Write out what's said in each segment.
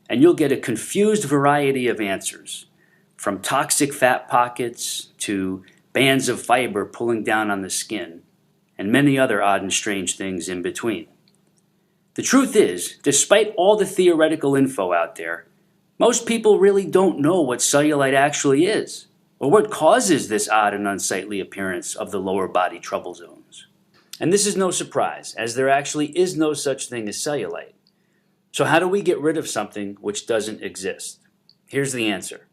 and you'll get a confused variety of answers, from toxic fat pockets to bands of fiber pulling down on the skin, and many other odd and strange things in between. The truth is, despite all the theoretical info out there, most people really don't know what cellulite actually is, or what causes this odd and unsightly appearance of the lower body trouble zones. And this is no surprise, as there actually is no such thing as cellulite. So how do we get rid of something which doesn't exist? Here's the answer.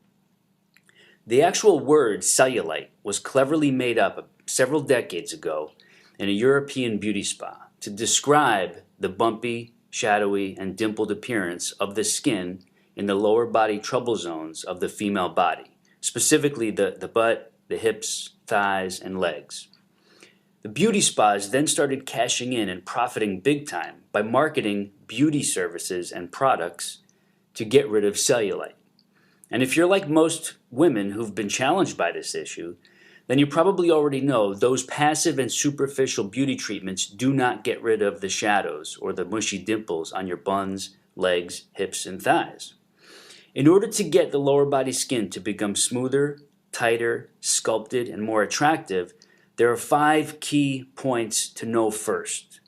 The actual word cellulite was cleverly made up several decades ago in a European beauty spa to describe the bumpy, shadowy, and dimpled appearance of the skin in the lower body trouble zones of the female body, specifically the butt, the hips, thighs, and legs. The beauty spas then started cashing in and profiting big time by marketing beauty services and products to get rid of cellulite. And if you're like most women who've been challenged by this issue, then you probably already know those passive and superficial beauty treatments do not get rid of the shadows or the mushy dimples on your buns, legs, hips, and thighs. In order to get the lower body skin to become smoother, tighter, sculpted, and more attractive, there are 5 key points to know first.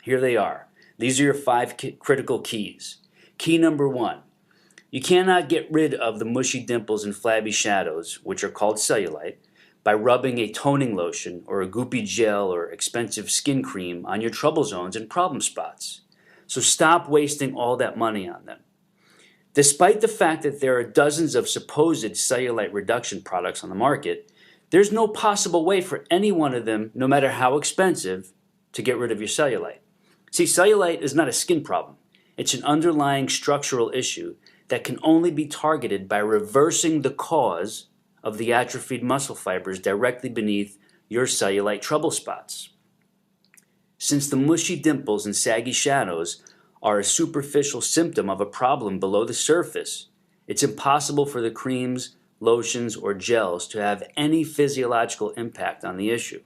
Here they are. These are your 5 critical keys. Key number 1. You cannot get rid of the mushy dimples and flabby shadows, which are called cellulite, by rubbing a toning lotion or a goopy gel or expensive skin cream on your trouble zones and problem spots. So stop wasting all that money on them. Despite the fact that there are dozens of supposed cellulite reduction products on the market, there's no possible way for any one of them, no matter how expensive, to get rid of your cellulite. See, cellulite is not a skin problem. It's an underlying structural issue that can only be targeted by reversing the cause of the atrophied muscle fibers directly beneath your cellulite trouble spots. Since the mushy dimples and saggy shadows are a superficial symptom of a problem below the surface, it's impossible for the creams, lotions, or gels to have any physiological impact on the issue.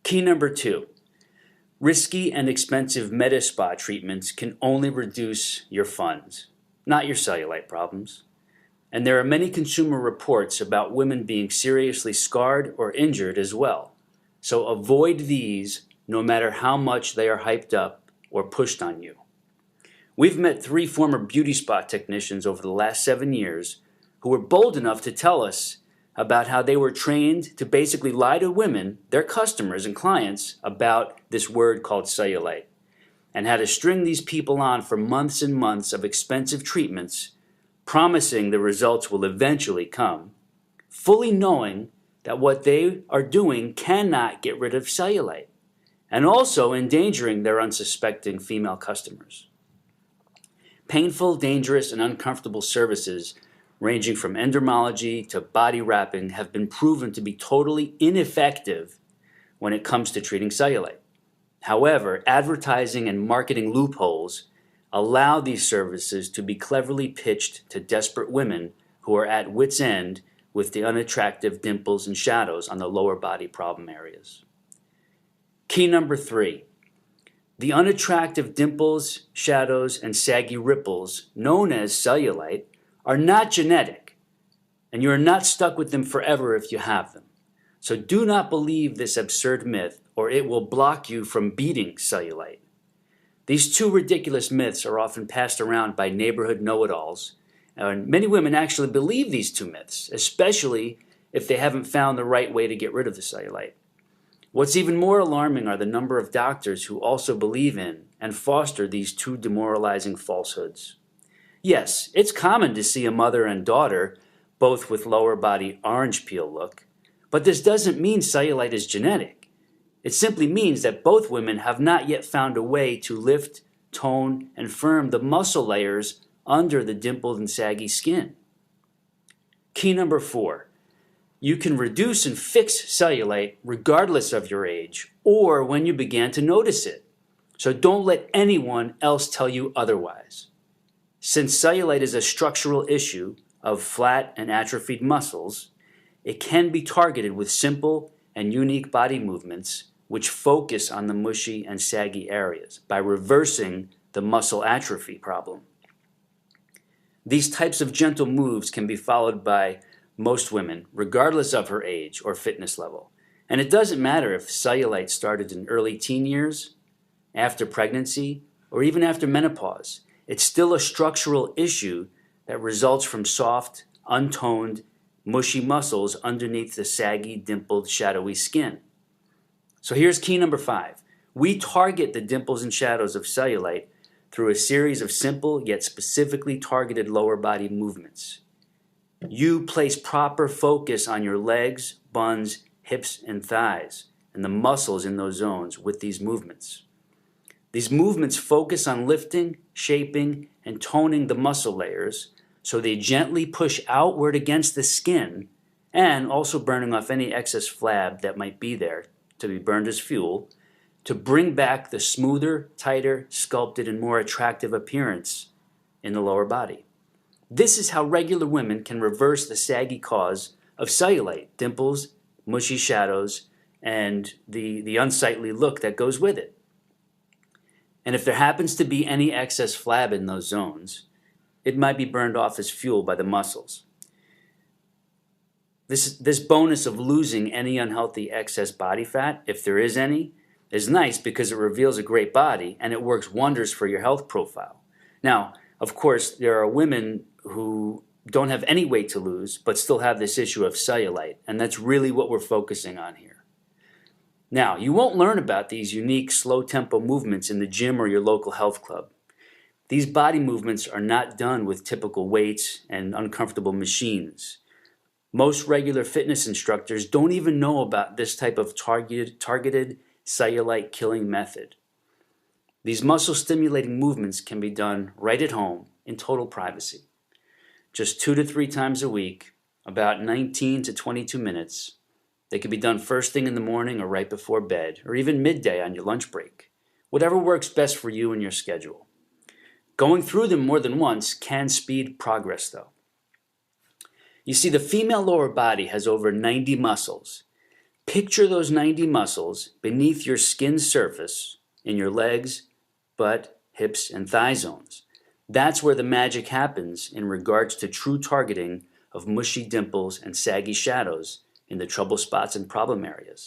Key number 2. Risky and expensive med spa treatments can only reduce your funds, not your cellulite problems. And there are many consumer reports about women being seriously scarred or injured as well. So avoid these no matter how much they are hyped up or pushed on you. We've met 3 former beauty spa technicians over the last 7 years who were bold enough to tell us about how they were trained to basically lie to women, their customers and clients, about this word called cellulite, and how to string these people on for months and months of expensive treatments, promising the results will eventually come, fully knowing that what they are doing cannot get rid of cellulite, and also endangering their unsuspecting female customers. Painful, dangerous, and uncomfortable services ranging from endermology to body wrapping have been proven to be totally ineffective when it comes to treating cellulite. However, advertising and marketing loopholes allow these services to be cleverly pitched to desperate women who are at wit's end with the unattractive dimples and shadows on the lower body problem areas. Key number 3. The unattractive dimples, shadows, and saggy ripples, known as cellulite, are not genetic, and you are not stuck with them forever if you have them. So do not believe this absurd myth, or it will block you from beating cellulite. These 2 ridiculous myths are often passed around by neighborhood know-it-alls, and many women actually believe these 2 myths, especially if they haven't found the right way to get rid of the cellulite. What's even more alarming are the number of doctors who also believe in and foster these 2 demoralizing falsehoods. Yes, it's common to see a mother and daughter both with lower body orange peel look, but this doesn't mean cellulite is genetic. It simply means that both women have not yet found a way to lift, tone, and firm the muscle layers under the dimpled and saggy skin. Key number 4. You can reduce and fix cellulite regardless of your age or when you began to notice it. So don't let anyone else tell you otherwise. Since cellulite is a structural issue of flat and atrophied muscles, it can be targeted with simple and unique body movements which focus on the mushy and saggy areas by reversing the muscle atrophy problem. These types of gentle moves can be followed by most women, regardless of her age or fitness level. And it doesn't matter if cellulite started in early teen years, after pregnancy, or even after menopause. It's still a structural issue that results from soft, untoned, mushy muscles underneath the saggy, dimpled, shadowy skin. So here's key number 5. We target the dimples and shadows of cellulite through a series of simple yet specifically targeted lower body movements. You place proper focus on your legs, buns, hips, and thighs, and the muscles in those zones with these movements. These movements focus on lifting, shaping, and toning the muscle layers so they gently push outward against the skin and also burning off any excess flab that might be there to be burned as fuel to bring back the smoother, tighter, sculpted, and more attractive appearance in the lower body. This is how regular women can reverse the saggy cause of cellulite, dimples, mushy shadows, and the unsightly look that goes with it. And if there happens to be any excess flab in those zones, it might be burned off as fuel by the muscles. This bonus of losing any unhealthy excess body fat, if there is any, is nice because it reveals a great body and it works wonders for your health profile. Now, of course, there are women who don't have any weight to lose but still have this issue of cellulite, and that's really what we're focusing on here. Now, you won't learn about these unique slow tempo movements in the gym or your local health club. These body movements are not done with typical weights and uncomfortable machines. Most regular fitness instructors don't even know about this type of targeted cellulite killing method. These muscle stimulating movements can be done right at home in total privacy. Just 2 to 3 times a week, about 19 to 22 minutes. They can be done first thing in the morning or right before bed, or even midday on your lunch break. Whatever works best for you and your schedule. Going through them more than once can speed progress though. You see, the female lower body has over 90 muscles. Picture those 90 muscles beneath your skin surface in your legs, butt, hips, and thigh zones. That's where the magic happens in regards to true targeting of mushy dimples and saggy shadows in the trouble spots and problem areas.